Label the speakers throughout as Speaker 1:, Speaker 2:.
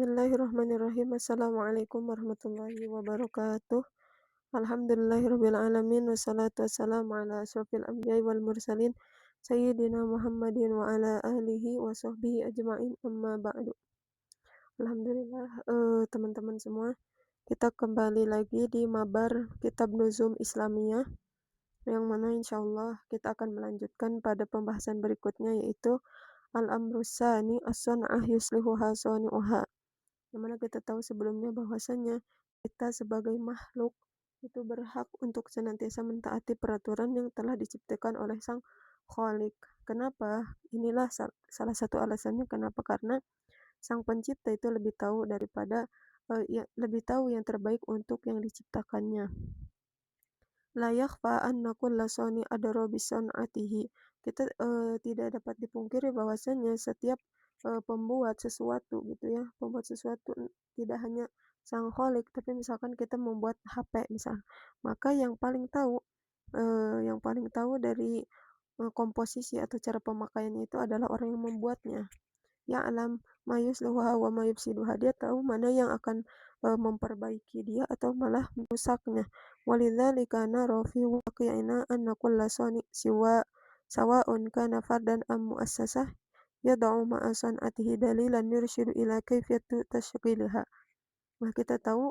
Speaker 1: Bismillahirrahmanirrahim. Assalamualaikum warahmatullahi wabarakatuh. Alhamdulillahirabbil alamin wassalatu wassalamu ala asyrofil anbiya'i wal mursalin sayyidina Muhammadin wa ala alihi wa sahbihi ajma'in amma ba'du. Alhamdulillah, teman-teman semua, kita kembali lagi di Mabar Kitab Nuzum Islamiyah, yang mana insyaallah kita akan melanjutkan pada pembahasan berikutnya, yaitu Al-Amrus Tsani as-Sun'ah yuslihuha sani'uha. Yang mana kita tahu sebelumnya bahwasanya kita sebagai makhluk itu berhak untuk senantiasa mentaati peraturan yang telah diciptakan oleh Sang Khalik. Kenapa? Inilah salah satu alasannya kenapa, karena Sang Pencipta itu lebih tahu daripada lebih tahu yang terbaik untuk yang diciptakannya. La yakhfa anna kulla sani adra bi san'atihi. Kita tidak dapat dipungkiri bahwasanya setiap pembuat sesuatu gitu ya, pembuat sesuatu tidak hanya Sang Khalik, tapi misalkan kita membuat HP misal, maka yang paling tahu dari komposisi atau cara pemakaiannya itu adalah orang yang membuatnya. Ya'lam ma yuslihuha wa ma yufsiduha. Dia tahu mana yang akan memperbaiki dia atau malah merusaknya. Walidzalika nara fi waqi'ina anna kulla sawa'un kana fardan am muassasah yad'u ma'a san'atihi dalilan yurshidu ila kaifiyati tashghiliha. Nah, kita tahu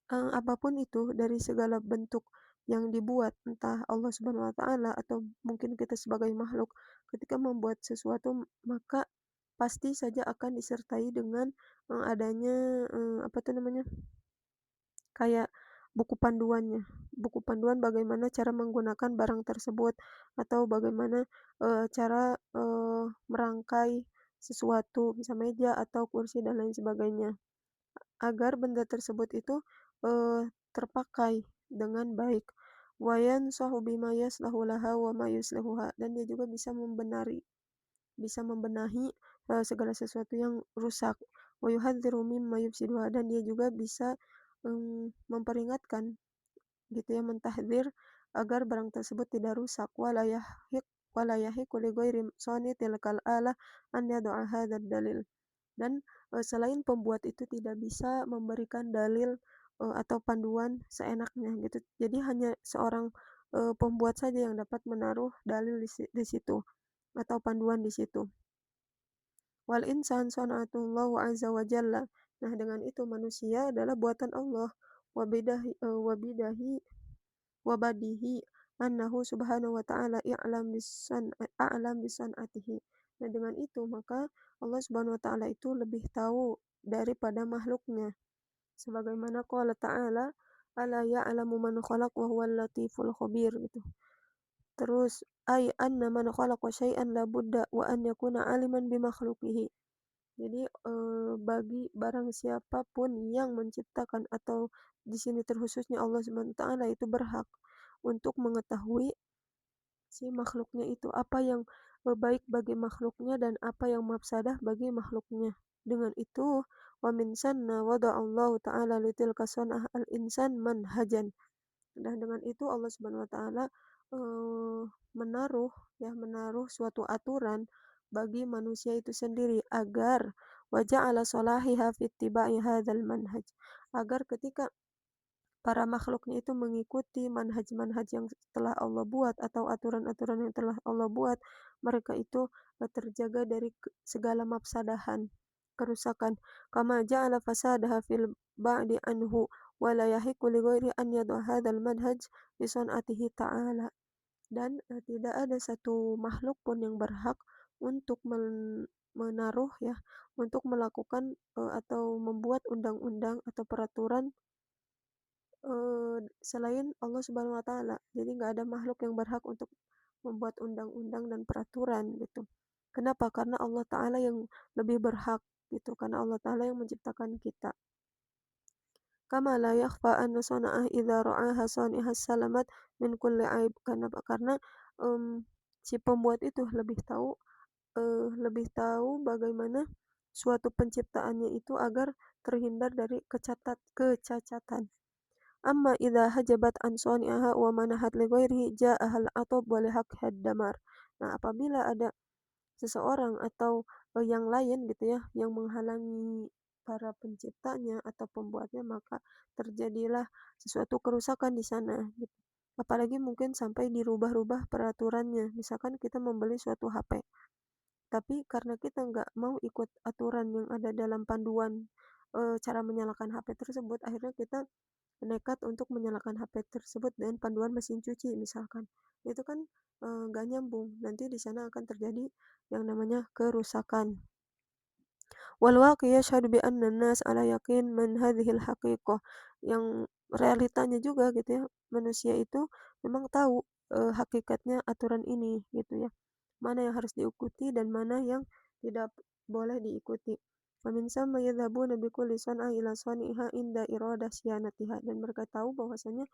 Speaker 1: apapun itu dari segala bentuk yang dibuat, entah Allah Subhanahu wa taala atau mungkin kita sebagai makhluk, ketika membuat sesuatu maka pasti saja akan disertai dengan adanya apa tuh namanya? Kayak buku panduannya. Buku panduan bagaimana cara menggunakan barang tersebut atau bagaimana cara merangkai sesuatu, misal meja atau kursi dan lain sebagainya, agar benda tersebut itu terpakai dengan baik. Wa yansahu bima yaslahu laha wa ma yuslihuha, dan dia juga bisa membenahi segala sesuatu yang rusak. Wa yuhadziru mimma yufsiduha, dan dia juga bisa memperingatkan gitu ya, mentahdzir agar barang tersebut tidak rusak. Wala yahiqu li ghairi sani tilkal alah an yad'a hadzal dalil. Dan selain pembuat itu tidak bisa memberikan dalil atau panduan seenaknya gitu. Jadi hanya seorang pembuat saja yang dapat menaruh dalil di situ atau panduan di situ. Wal insan sana'atullahu azza wa jalla. Nah, dengan itu manusia adalah buatan Allah. Wabadihi annahu subhanahu wa ta'ala a'lam bisan'atihi. Nah, dengan itu maka Allah Subhanahu wa taala itu lebih tahu daripada makhluknya. Sebagaimana qala ta'ala, ala ya'lamu man khalaq wa huwal latiful khabir gitu. Terus anna man khalaqa syai'an la budda wa an yakuna aliman bi makhluqihi. Jadi bagi barang siapapun yang menciptakan, atau di sini terkhususnya Allah Subhanahu wa taala, itu berhak untuk mengetahui si makhluknya itu apa yang baik bagi makhluknya dan apa yang mafsadah bagi makhluknya. Dengan itu, wa min sanna wada'allahu ta'ala litilka sanah al-insan manhajan. Dan dengan itu Allah Subhanahu wa taala menaruh suatu aturan bagi manusia itu sendiri, agar waja'ala salahiha fi ittiba'i hadzal manhaj, agar ketika para makhluknya itu mengikuti manhaj-manhaj yang telah Allah buat atau aturan-aturan yang telah Allah buat, mereka itu terjaga dari segala mafsadahan, kerusakan. Kama ja'ala fasadaha fil ba'di anhu wa la yahiqu li ghairi an yad'a hadzal manhaj bi san'atihi ta'ala. Dan tidak ada satu makhluk pun yang berhak untuk menaruh ya, untuk melakukan atau membuat undang-undang atau peraturan selain Allah Subhanahu wa taala. Jadi nggak ada makhluk yang berhak untuk membuat undang-undang dan peraturan gitu. Kenapa? Karena Allah taala yang lebih berhak gitu, karena Allah taala yang menciptakan kita. Kama la yakhfa anna sana'ah idza ra'aha sanihas salamat min kulli aib. Karena si pembuat itu lebih tahu bagaimana suatu penciptaannya itu agar terhindar dari kecacatan. Amma idza hajabat an sani'aha wa manahat li ghairihi ja'aha al-'atab wa lihaqha damar. Nah, apabila ada seseorang atau yang lain gitu ya yang menghalangi para penciptanya atau pembuatnya, maka terjadilah sesuatu kerusakan di sana gitu. Apalagi mungkin sampai dirubah-rubah peraturannya. Misalkan kita membeli suatu HP, tapi karena kita nggak mau ikut aturan yang ada dalam panduan cara menyalakan HP tersebut, akhirnya kita nekat untuk menyalakan HP tersebut dengan panduan mesin cuci misalkan. Itu kan nggak nyambung. Nanti di sana akan terjadi yang namanya kerusakan. Wal waqi yashhadu bi anna nas ala yaqin man hadhil haqiqah. Yang realitanya juga gitu ya, manusia itu memang tahu hakikatnya aturan ini gitu ya. Mana yang harus diikuti dan mana yang tidak boleh diikuti. Wamin sama yadhabuna bikulli san'a ila sani'iha inda iradah syanatiha. Dan mereka tahu bahwasanya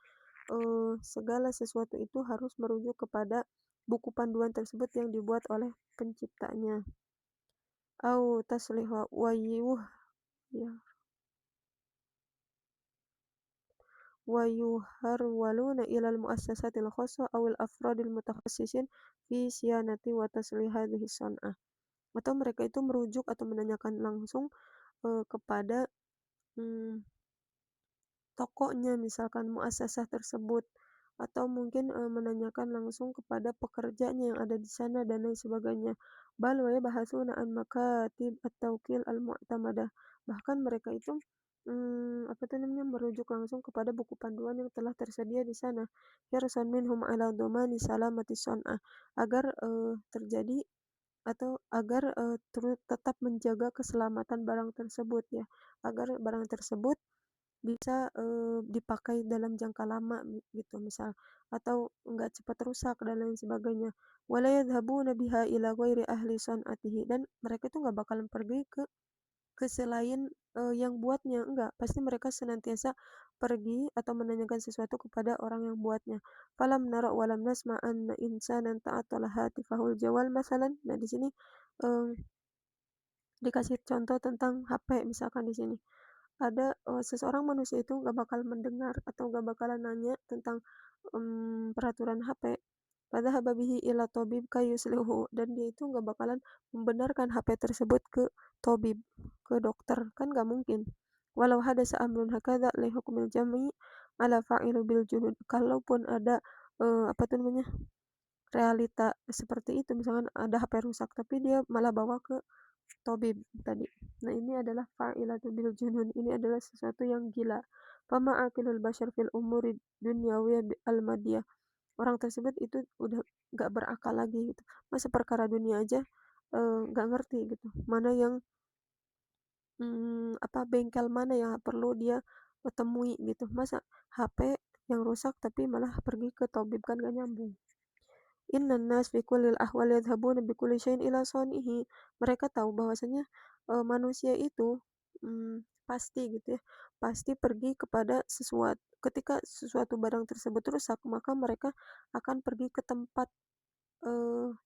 Speaker 1: segala sesuatu itu harus merujuk kepada buku panduan tersebut yang dibuat oleh penciptanya. Au taslih ya wa yuharwaluna ilal muassasatil khassa awil afradil mutakhassisin fi siyanati wa taslih hadhihi san'ah. Atau mereka itu merujuk atau menanyakan langsung kepada mm, tokonya misalkan muasasah tersebut, atau mungkin menanyakan langsung kepada pekerjanya yang ada di sana dan lain sebagainya. Bal wa yabhatsuna an makatib at-tawkil al-mu'tamadah. Bahkan mereka itu apa itu namanya, merujuk langsung kepada buku panduan yang telah tersedia di sana. Hirsan minhum ala dhamani salamati san'ah, agar terjadi atau agar tetap menjaga keselamatan barang tersebut ya, agar barang tersebut bisa dipakai dalam jangka lama gitu misal, atau enggak cepat rusak dan lain sebagainya. Wala yadhhabuna biha ila ghairi ahli san'atihi, dan mereka itu nggak bakalan pergi ke selain yang buatnya, enggak, pasti mereka senantiasa pergi atau menanyakan sesuatu kepada orang yang buatnya. Falam nara walam nasma anna insanan ta'attala hatifahul jawal masalan. Nah di sini um, dikasih contoh tentang HP misalkan di sini. Ada seseorang manusia itu nggak bakal mendengar atau nggak bakalan nanya tentang peraturan HP. Fadhahaba bihi ila tabib kayuslihu, dan dia itu nggak bakalan membenarkan HP tersebut ke tabib, ke dokter, kan nggak mungkin. Walau hadasa amrun hakadha li hukmil jami ala fa'ilu bil junud. Kalaupun ada apa tuh namanya, realita seperti itu, misalkan ada HP rusak tapi dia malah bawa ke Tobib tadi. Nah, ini adalah fa'ilatu bil junun. Ini adalah sesuatu yang gila. Fama akilul bashar fil umuri dunyawiyah al madiyah. Orang tersebut itu udah gak berakal lagi gitu. Masa perkara dunia aja gak ngerti gitu. Mana yang apa bengkel mana yang perlu dia temui gitu. Masa HP yang rusak tapi malah pergi ke tabib, kan gak nyambung. Innan nas fi kullil ahwal yadhhabuna bi kulli syai'in ila sanihi. Mereka tahu bahwasanya manusia itu pasti gitu ya, pasti pergi kepada sesuatu. Ketika sesuatu barang tersebut rusak, maka mereka akan pergi ke tempat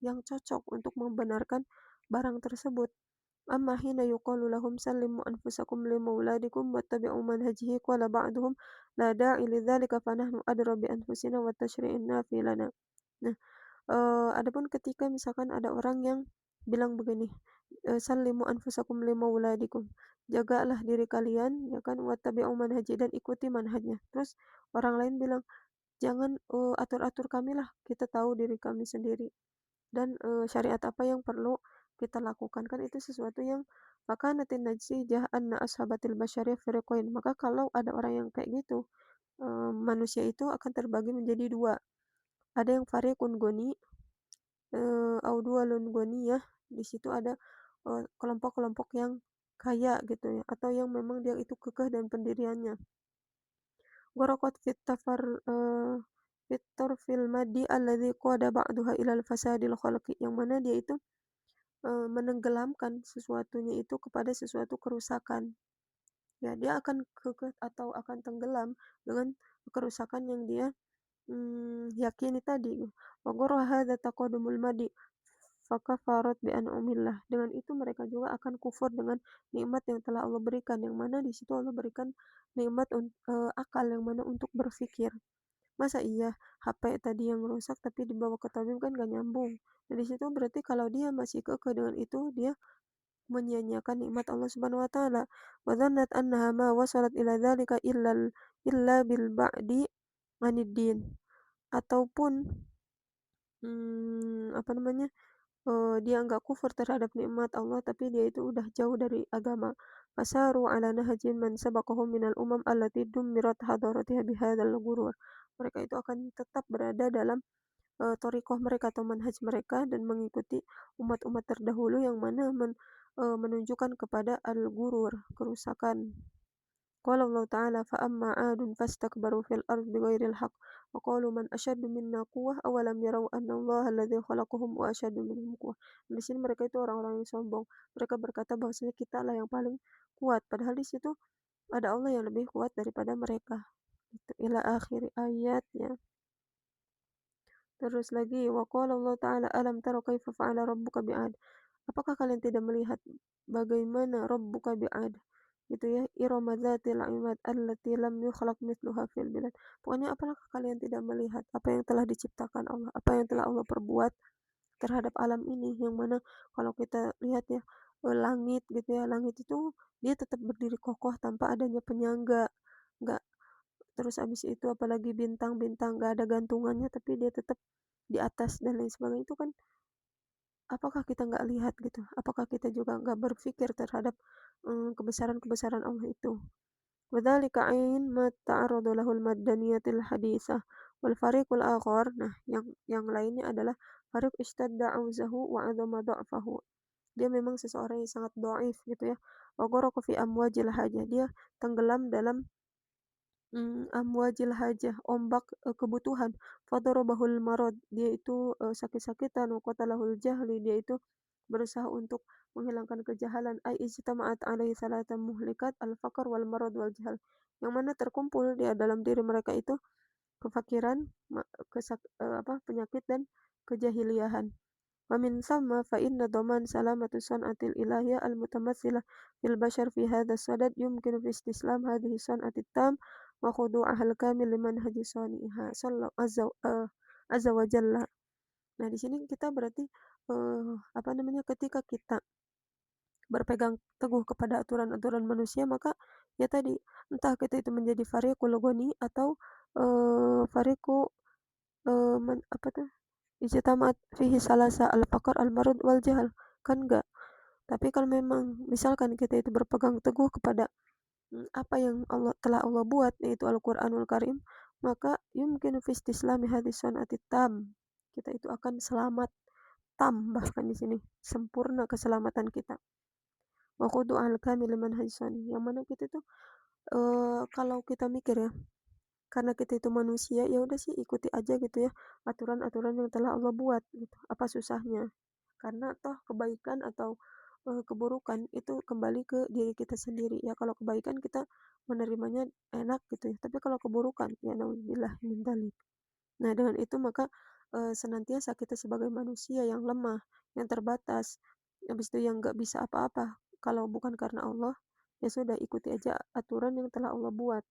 Speaker 1: yang cocok untuk membenarkan barang tersebut. Amma hina yuqalu lahum sallimu anfusakum li mauladikum wattabi'u manhajihi qala ba'duhum la da'i lidzalika fa nahnu adra bi anfusina wa tashri'in nafi lana. Nah, adapun ketika misalkan ada orang yang bilang begini, "Sallimu anfusakum li mauladikum." Jagalah diri kalian ya kan, wattabi'u manhaji, dan ikuti manhajnya. Terus orang lain bilang, "Jangan atur-atur kamilah, kita tahu diri kami sendiri dan syariat apa yang perlu kita lakukan." Kan itu sesuatu yang maka natin najsijah anna ashabatil basyariyah firiqain. Maka kalau ada orang yang kayak gitu, manusia itu akan terbagi menjadi dua. Ada yang fariqun goni, Audualun Goniyah, di situ ada kelompok-kelompok yang kaya gitu ya, atau yang memang dia itu kekeh dan pendiriannya. Gorokot fit tafar fitur fil madi alladhi qada ba'duha ilal fasadil khalqi, yang mana dia itu menenggelamkan sesuatunya itu kepada sesuatu kerusakan. Ya, dia akan kekeh atau akan tenggelam dengan kerusakan yang dia yakini tadi. Wa ghurra hadza taqadumul madi fakafarat bi an'amillah. Dengan itu mereka juga akan kufur dengan nikmat yang telah Allah berikan, yang mana di situ Allah berikan nikmat akal, yang mana untuk berpikir. Masa iya HP tadi yang rusak tapi dibawa ke tabib, kan gak nyambung. Nah, di situ berarti kalau dia masih kekeh dengan itu, dia menyia-nyiakan nikmat Allah Subhanahu wa taala. Wa dhannat annaha ma wasalat ila dzalika illa bil ba'di aniddin. Ataupun apa namanya, dia enggak kufur terhadap nikmat Allah, tapi dia itu udah jauh dari agama. Fasaru ala nahjin man sabaqahum minal umam allati dummirat hadaratiha bihadzal ghurur. Mereka itu akan tetap berada dalam thariqah mereka atau manhaj mereka dan mengikuti umat-umat terdahulu yang mana menunjukkan kepada al-ghurur, kerusakan. Qala Allah Ta'ala fa amma 'adun fastakbaru fil ardi bighairil haqq wa qalu man asyaddu minna quwwah awalam yarau anna Allaha alladzi khalaqahum wa asyaddu minhum quwwah. Di sini mereka itu orang-orang yang sombong. Mereka berkata bahwasanya kita lah yang paling kuat, padahal di situ ada Allah yang lebih kuat daripada mereka. Itu ila akhir ayat ya. Terus lagi wa qala Allah Ta'ala alam tara kaifa fa'ala rabbuka bi'ad. Apakah kalian tidak melihat bagaimana rabbuka bi'ad? Gitu ya, irama dzatil imad allati lam yukhlaq mithluha fil bilad. Pokoknya apakah kalian tidak melihat apa yang telah diciptakan Allah, apa yang telah Allah perbuat terhadap alam ini, yang mana kalau kita lihat ya, langit gitu ya, langit itu dia tetap berdiri kokoh tanpa adanya penyangga, nggak. Terus abis itu apalagi bintang-bintang nggak ada gantungannya tapi dia tetap di atas dan lain sebagainya. Itu kan apakah kita nggak lihat gitu, apakah kita juga nggak berpikir terhadap kebesaran-kebesaran Allah itu. Wadzalika ain ma ta'arrada lahul maddaniyatil hadisah wal fariqul akhar. Nah, yang lainnya adalah fariq ishtadda auzahu wa adama dha'fahu. Dia memang seseorang yang sangat dhaif gitu ya. Wa gharaqa fi amwajil hajah. Dia tenggelam dalam amwajil hajah, ombak kebutuhan. Fadarabahul marad. Dia itu sakit-sakitan. Wa qatalahul jahli. Dia itu berusaha untuk menghilangkan kejahalan. Ai ijtama'at alaihi salatan muhlikat al-faqr wal marad wal jahl. Yang mana terkumpul dia dalam diri mereka itu kefakiran, penyakit dan kejahiliahan. Wa min thamma fa inna dhaman salamatu san'atil ilahiyah al-mutamatsilah fil bashar fi hadha sadad yumkinu fi istislam hadhihi san'ati tam wa khudu'aha al-kamil liman haji sani'iha azza wa jalla. Nah, di sini kita berarti apa namanya, ketika kita berpegang teguh kepada aturan-aturan manusia, maka ya tadi, entah kita itu menjadi fariqul ghani atau fariqu apa tuh, ijtama'at fihi salasa al-faqr, al-marad, wal jahl, kan enggak. Tapi kalau memang misalkan kita itu berpegang teguh kepada apa yang Allah buat, yaitu Al-Qur'anul Karim, maka yumkinu fi istislami hadis sanati tam. Kita itu akan selamat tam, bahkan di sini sempurna keselamatan kita. Wa khudu'al kamil manhaj sani. Yang mana kita itu kalau kita mikir ya, karena kita itu manusia, ya udah sih ikuti aja gitu ya aturan-aturan yang telah Allah buat gitu. Apa susahnya? Karena toh kebaikan atau keburukan itu kembali ke diri kita sendiri. Ya kalau kebaikan kita menerimanya enak gitu ya. Tapi kalau keburukan, ya naudzubillah min dzalik. Nah, dengan itu maka senantiasa kita sebagai manusia yang lemah, yang terbatas, habis itu yang nggak bisa apa-apa, kalau bukan karena Allah, ya sudah ikuti aja aturan yang telah Allah buat.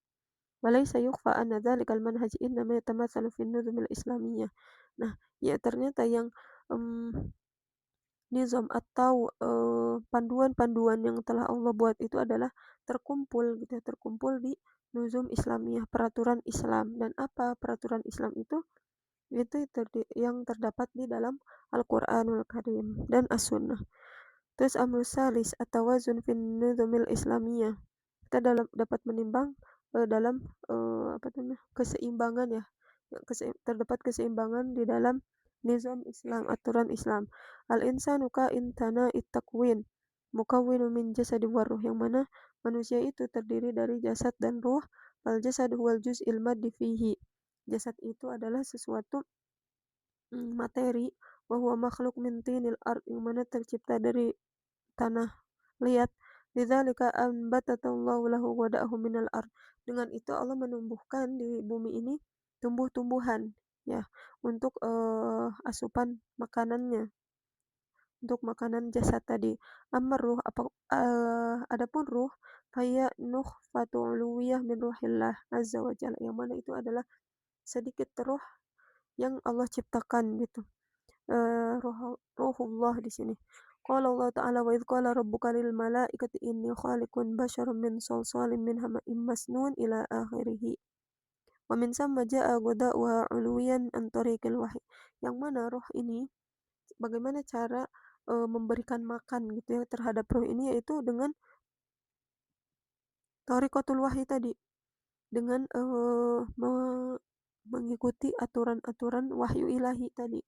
Speaker 1: Walaysa yukhfa anna dzalikal manhaj innama yatamatsalu fin nuzumil islamiyah. Nah, ya ternyata yang nizam atau panduan-panduan yang telah Allah buat itu adalah terkumpul gitu ya, terkumpul di nuzum Islamiyah, peraturan Islam. Dan apa peraturan Islam itu? Itu yang terdapat di dalam Al-Qur'anul Karim dan As-Sunnah. Terus amrus salis at-tawazun fin nuzumil islamiyah. Kita dapat menimbang dalam apa namanya, keseimbangan ya. Terdapat keseimbangan di dalam nizam Islam, aturan Islam. Al-insanu ka'in tana'it takwin mukawwinu min jasadi wa ruh, yang mana manusia itu terdiri dari jasad dan ruh. Fal jasad huwal juz'il maddi fihi. Jasad itu adalah sesuatu materi, wa huwa makhluk min tinil ard, yang mana tercipta dari tanah liat. Lidzalika ambatatallahu lahu wada'ahu minal ard. Dengan itu Allah menumbuhkan di bumi ini tumbuh-tumbuhan ya, untuk asupan makanannya, untuk makanan jasad tadi. Amma ruh, adapun ruh, faya nukhfatu uluwiyah min ruhillah azza wa jalla, yang mana itu adalah sedikit ruh yang Allah ciptakan gitu. Ruhullah di sini. Qala Allah Ta'ala wa idh qala rabbuka lil malaikati inni khaliqun basyaran min salsalin min hama'in masnun ila akhirih. Wa min samma ja'a ghada'uha 'uluwiyan an tariqil wahyi. Yang mana roh ini bagaimana cara memberikan makan gitu ya terhadap roh ini, yaitu dengan thariqatul wahyi tadi, dengan mengikuti aturan-aturan wahyu ilahi tadi.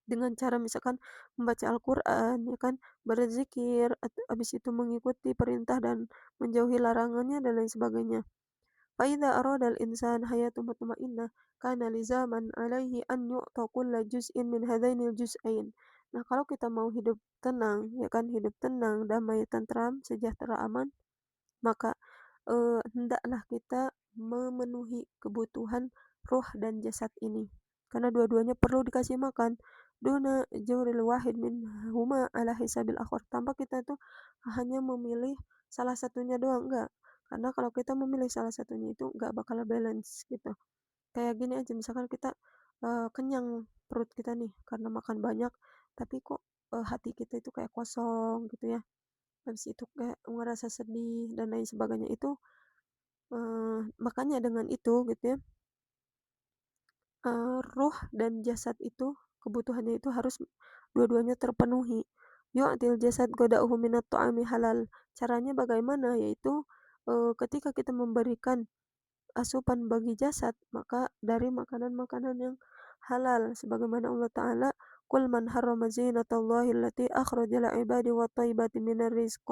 Speaker 1: Dengan cara misalkan membaca Al-Quran, ya kan, berzikir, habis itu mengikuti perintah dan menjauhi larangannya dan lain sebagainya. Faida aradal insan hayatu mutmainnah kana lizaman alaihi an yu'ta kulla juz'in min hadainil juz'ain. Nah, kalau kita mau hidup tenang, ya kan, hidup tenang, damai, tentram, sejahtera, aman, maka hendaklah kita memenuhi kebutuhan ruh dan jasad ini. Karena dua-duanya perlu dikasih makan. Duna jawril wahid min huma ala hisabil akhar. Tanpa kita tuh hanya memilih salah satunya doang, enggak. Karena kalau kita memilih salah satunya itu enggak bakal balance gitu. Kayak gini aja, misalkan kita kenyang perut kita nih karena makan banyak, tapi kok hati kita itu kayak kosong gitu ya. Habis itu kayak ngerasa sedih dan lain sebagainya itu, makanya dengan itu gitu ya, ruh dan jasad itu kebutuhannya itu harus dua-duanya terpenuhi. Yu'til jasad qada'uhu minat ta'ami halal. Caranya bagaimana? Yaitu ketika kita memberikan asupan bagi jasad, maka dari makanan-makanan yang halal sebagaimana Allah Ta'ala, "Qul man harrama zinatallahi allati akhraja li'ibadi wat thayyibati minar rizq."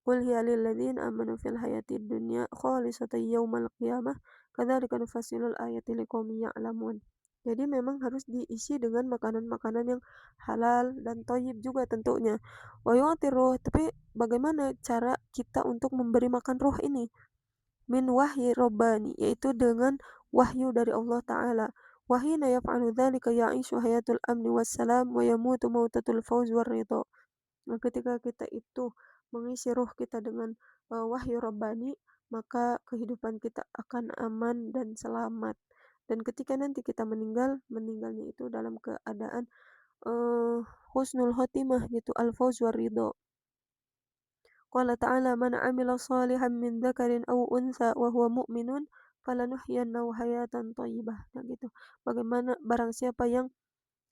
Speaker 1: Qul hiya lil ladzina amanu fil hayatid dunya khalisatan yaumal qiyamah kadzalika nufassilul ayati liqaumin ya'lamun. Jadi memang harus diisi dengan makanan-makanan yang halal dan thayyib juga tentunya. Wa yu'tir ruh, tapi bagaimana cara kita untuk memberi makan ruh ini? Min wahyi rabbani, yaitu dengan wahyu dari Allah Ta'ala. Wahina yaf'alu dzalika ya'ishu hayatul amni wassalam wa yamutu mautatul fawz war ridha. Nah, ketika kita itu mengisi ruh kita dengan wahyu Rabbani, maka kehidupan kita akan aman dan selamat. Dan ketika nanti kita meninggal, meninggalnya itu dalam keadaan husnul khotimah gitu, al-fawz war ridho. Qala ta'ala man 'amila shalihan min dzakarin aw untha wa huwa mu'minun falanuhyiyannahu hayatan thayyibah. Nah gitu. Bagaimana barang siapa yang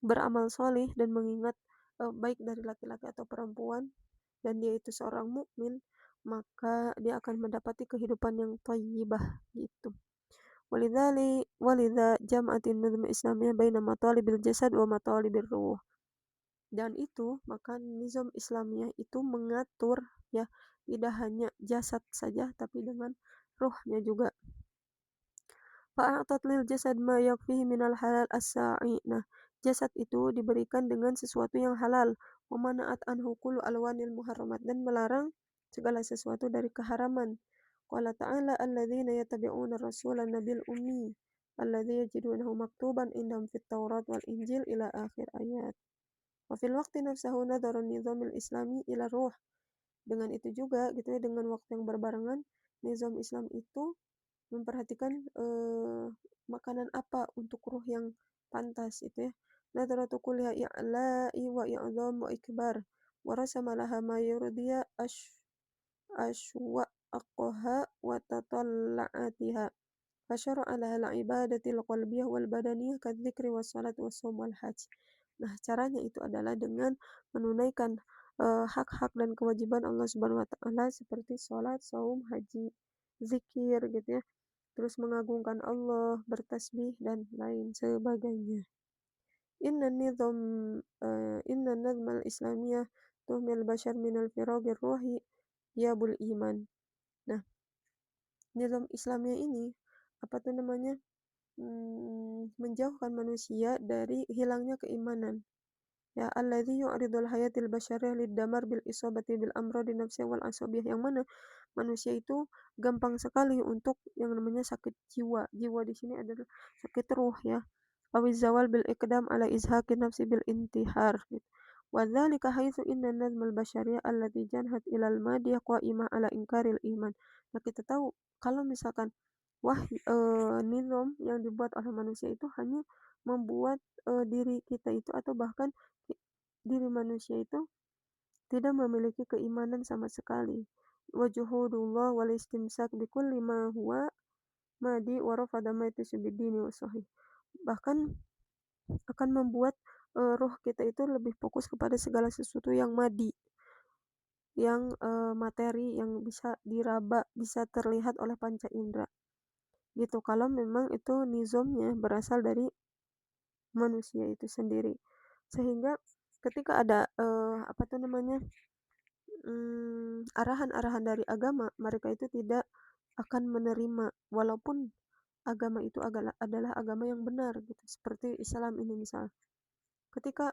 Speaker 1: beramal soleh dan mengingat baik dari laki-laki atau perempuan dan dia itu seorang mukmin, maka dia akan mendapati kehidupan yang thayyibah gitu. Walidha jam'atin nuzum islamiyah baina matalibil jasad wa matalibir ruh. Dan itu maka nizam Islamiyah itu mengatur ya tidak hanya jasad saja tapi dengan ruhnya juga. Fa'atat lil jasad ma yakfihi minal halal as-sa'i. Nah, jasad itu diberikan dengan sesuatu yang halal. Wa mana'at anhu kullu alwanil muharramat, dan melarang segala sesuatu dari keharaman. Qala ta'ala alladzina yattabi'una rasulan nabil ummi alladzi yajidunahu maktuban indahum fit taurat wal injil ila akhir ayat. Wa fil waqti nafsahu nadharu nizamil islami ila ruh. Dengan itu juga gitu ya, dengan waktu yang berbarengan nizam Islam itu memperhatikan makanan apa untuk ruh yang pantas itu ya. Nadratu kulliha i'la'i wa i'dham wa ikbar wa rasama laha ma yurdiya ashwaqaha wa tatalla'atiha. Fasyara'a laha al-ibadatil qalbiyah wal badaniyah kadzikri was salat was shaum wal hajj. Nah, caranya itu adalah dengan menunaikan hak-hak dan kewajiban Allah Subhanahu wa taala seperti salat, saum, haji, zikir gitu ya. Terus mengagungkan Allah, bertasbih dan lain sebagainya. Inna nizam inna nazmal islamiyah tuhmil bashar minal firagir ruhi yabul iman. Nah, nizam Islamiyah ini apa tuh namanya? Menjauhkan manusia dari hilangnya keimanan. Ya, alladzi yu'ridul hayatil basyariyah lid-damar bil isabati bil amradi nafsiyah wal asabiyah, yang mana manusia itu gampang sekali untuk yang namanya sakit jiwa. Jiwa di sini adalah sakit ruh ya. Awiz zawal bil iqdam ala izhaqi nafsi bil intihar gitu. Wa dzalika haitsu inna nazmal basyariyah allati janhat ilal madiyah qa'imah ala inkaril iman. Nah, kita tahu kalau misalkan nizam yang dibuat oleh manusia itu hanya membuat diri kita itu atau bahkan diri manusia itu tidak memiliki keimanan sama sekali. Wa juhudullah wal istimsak bikulli ma huwa madi wa rafada ma yattasu bid-dini wa sahih. Bahkan akan membuat ruh kita itu lebih fokus kepada segala sesuatu yang madi, yang materi yang bisa diraba, bisa terlihat oleh panca indera. Gitu. Kalau memang itu nizamnya berasal dari manusia itu sendiri. Sehingga ketika ada apa tuh namanya? Arahan-arahan dari agama, mereka itu tidak akan menerima walaupun agama itu adalah agama yang benar gitu. Seperti Islam ini misal. Ketika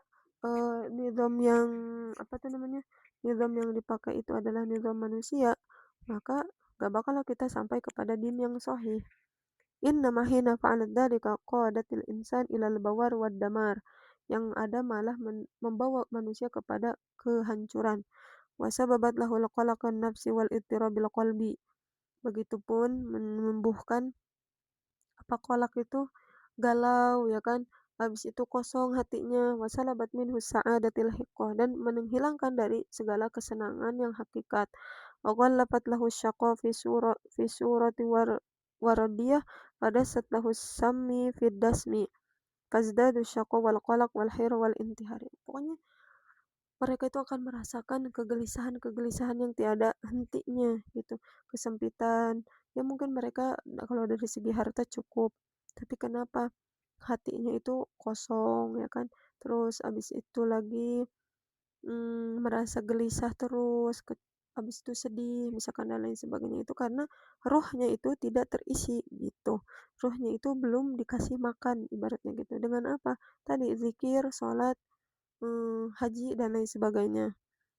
Speaker 1: nizam yang apa tuh namanya? Nizam yang dipakai itu adalah nizam manusia, maka gak bakal kita sampai kepada din yang sahih. Innama hina fa'alat dzalika qadatil insan ilal bawar wad damar. Yang ada malah membawa manusia kepada kehancuran. Wa sababat lahul qalaqan nafsi wal ittirabil qalbi. Begitupun menumbuhkan apa kolak itu galau ya kan, habis itu kosong hatinya, wasalabat minhu sa'adatil hiqqah, dan menghilangkan dari segala kesenangan yang hakikat. Wa ghallafat lahu syaqqa fi surati waradiyah pada lahu sammi fid dasmi fazdadu syaqqa wal qalaq wal hira wal intihari. Pokoknya mereka itu akan merasakan kegelisahan-kegelisahan yang tiada hentinya gitu, kesempitan. Ya mungkin mereka kalau dari segi harta cukup, tapi kenapa hatinya itu kosong ya kan? Terus abis itu lagi merasa gelisah terus, habis itu sedih, misalkan dan lain sebagainya itu karena rohnya itu tidak terisi gitu. Rohnya itu belum dikasih makan ibaratnya gitu. Dengan apa? Tadi zikir, sholat, haji dan lain sebagainya.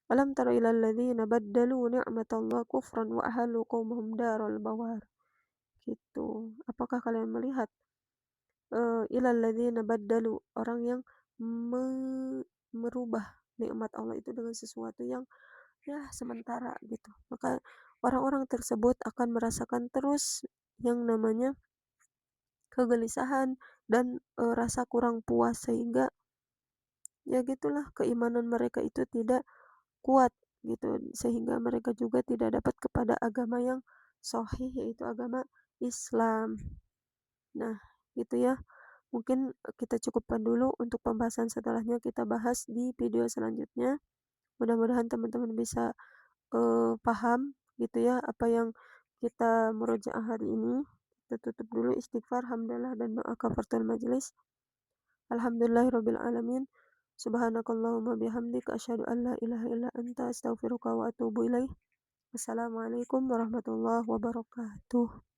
Speaker 1: Alam tara ilal ladzina baddalu ni'matallahi kufran wa ahalu qaumahum daral bawar. Gitu. Apakah kalian melihat ilal ladzina baddalu, orang yang merubah nikmat Allah itu dengan sesuatu yang ya sementara gitu. Maka orang-orang tersebut akan merasakan terus yang namanya kegelisahan dan rasa kurang puas sehingga ya gitulah keimanan mereka itu tidak kuat gitu sehingga mereka juga tidak dapat kepada agama yang sahih yaitu agama Islam. Nah, gitu ya. Mungkin kita cukupkan dulu untuk pembahasan setelahnya kita bahas di video selanjutnya. Mudah-mudahan teman-teman bisa paham gitu ya apa yang kita murojaah hari ini. Kita tutup dulu istighfar, hamdalah dan doa kafaratul majelis. Alhamdulillahirabbil alamin. Subhanakallahumma bihamdika asyhadu an la ilaha illa anta astaghfiruka wa atubu ilaik. Wassalamualaikum warahmatullahi wabarakatuh.